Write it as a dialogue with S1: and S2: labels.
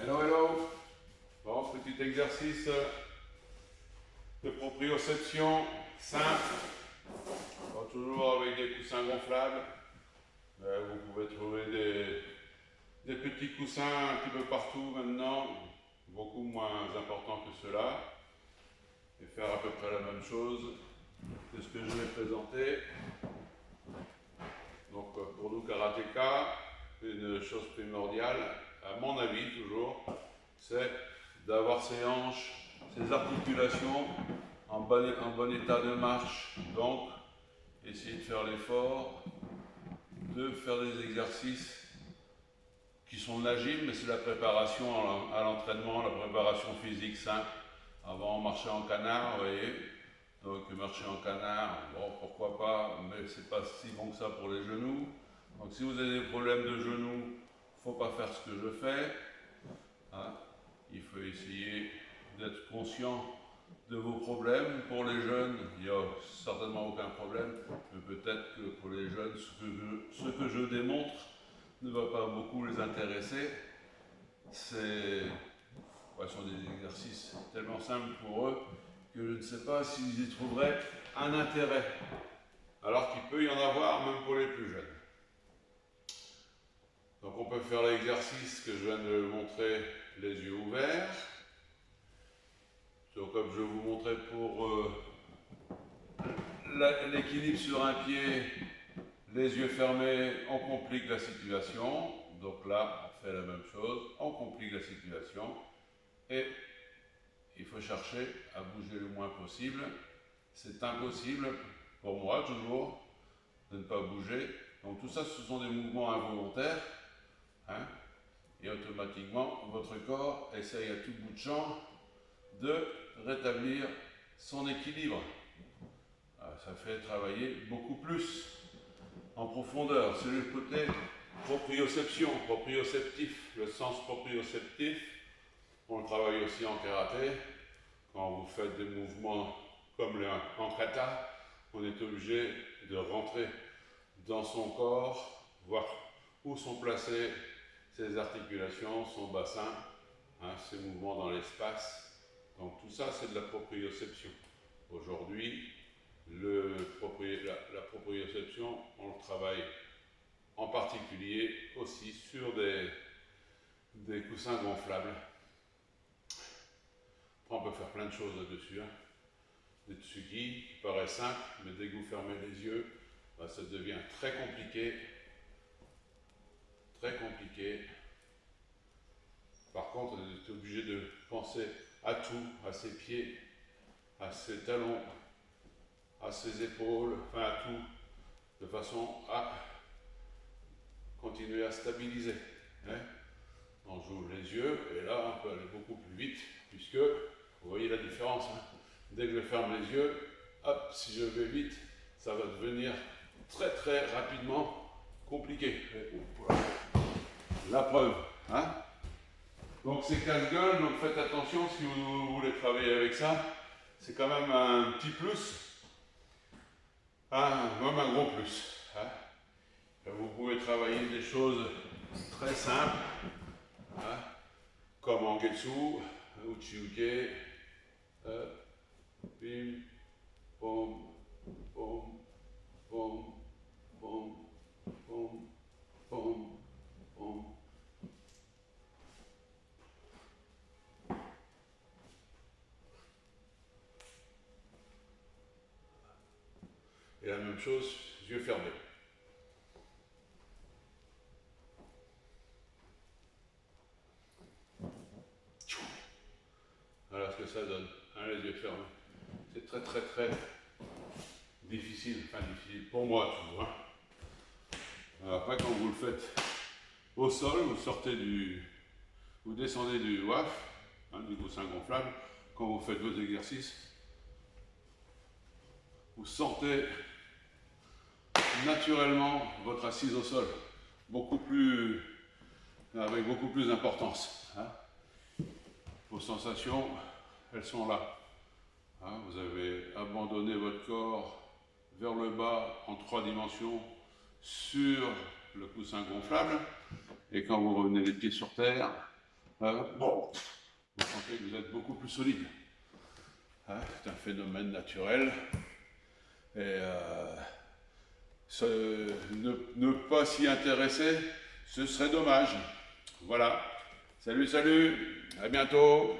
S1: Hello, hello. Bon, petit exercice de proprioception simple. Bon, toujours avec des coussins gonflables. Vous pouvez trouver des petits coussins un petit peu partout maintenant, beaucoup moins importants que ceux-là. Et faire à peu près la même chose que ce que je vais présenter. Donc pour nous karatéka, une chose primordiale, à mon avis toujours, c'est d'avoir ses hanches, ses articulations en bon état de marche. Donc, essayer de faire l'effort de faire des exercices qui sont de la gym, mais c'est la préparation à l'entraînement, la préparation physique simple. Avant, marcher en canard, vous voyez. Donc, marcher en canard, bon, pourquoi pas, mais c'est pas si bon que ça pour les genoux. Donc, si vous avez des problèmes de genoux, il ne faut pas faire ce que je fais. Hein. Il faut essayer d'être conscient de vos problèmes. Pour les jeunes, il n'y a certainement aucun problème, mais peut-être que pour les jeunes, ce que je démontre ne va pas beaucoup les intéresser. Ce sont des exercices tellement simples pour eux que je ne sais pas s'ils y trouveraient un intérêt, alors qu'il peut y en avoir même pour les plus jeunes. Donc on peut faire l'exercice que je viens de montrer, les yeux ouverts. Donc comme je vous montrais pour l'équilibre sur un pied, les yeux fermés, on complique la situation. Donc là, on fait la même chose, on complique la situation. Et il faut chercher à bouger le moins possible. C'est impossible, pour moi toujours, de ne pas bouger. Donc tout ça, ce sont des mouvements involontaires. Hein, et automatiquement, votre corps essaye à tout bout de champ de rétablir son équilibre. Ça fait travailler beaucoup plus en profondeur. C'est le côté proprioception, proprioceptif, le sens proprioceptif. On le travaille aussi en karaté. Quand vous faites des mouvements comme en kata, on est obligé de rentrer dans son corps, voir où sont placées ses articulations, son bassin, ses mouvements dans l'espace. Donc tout ça, c'est de la proprioception. Aujourd'hui, la proprioception, on le travaille en particulier aussi sur des coussins gonflables. Après, on peut faire plein de choses là-dessus. Des tsugi qui paraissent simples, mais dès que vous fermez les yeux, ça devient très compliqué. Très compliqué. Par contre, on est obligé de penser à tout, à ses pieds, à ses talons, à ses épaules, enfin à tout, de façon à continuer à stabiliser. Hein. On j'ouvre les yeux et là on peut aller beaucoup plus vite puisque vous voyez la différence. Hein. Dès que je ferme les yeux, hop, si je vais vite, ça va devenir très très rapidement compliqué. La preuve. Hein. Donc c'est casse-gueule, donc faites attention si vous voulez travailler avec ça. C'est quand même un petit plus, même un gros plus. Hein. Vous pouvez travailler des choses très simples, hein, comme en Getsu, Uchiuke, bim, pom, pom, pom, pom, pom, pom, pom. Et la même chose, yeux fermés. Voilà ce que ça donne, hein, les yeux fermés. C'est très très très difficile, enfin difficile pour moi toujours. Hein. Alors après quand vous le faites au sol, vous descendez du WAF, hein, du coussin gonflable, quand vous faites vos exercices, vous sentez naturellement votre assise au sol, avec beaucoup plus d'importance. Hein. Vos sensations, elles sont là. Hein. Vous avez abandonné votre corps vers le bas en 3 dimensions sur le coussin gonflable, et quand vous revenez les pieds sur terre, Bon, vous sentez que vous êtes beaucoup plus solide. Hein, c'est un phénomène naturel. Et ne pas s'y intéresser, ce serait dommage. Voilà. Salut, salut, à bientôt.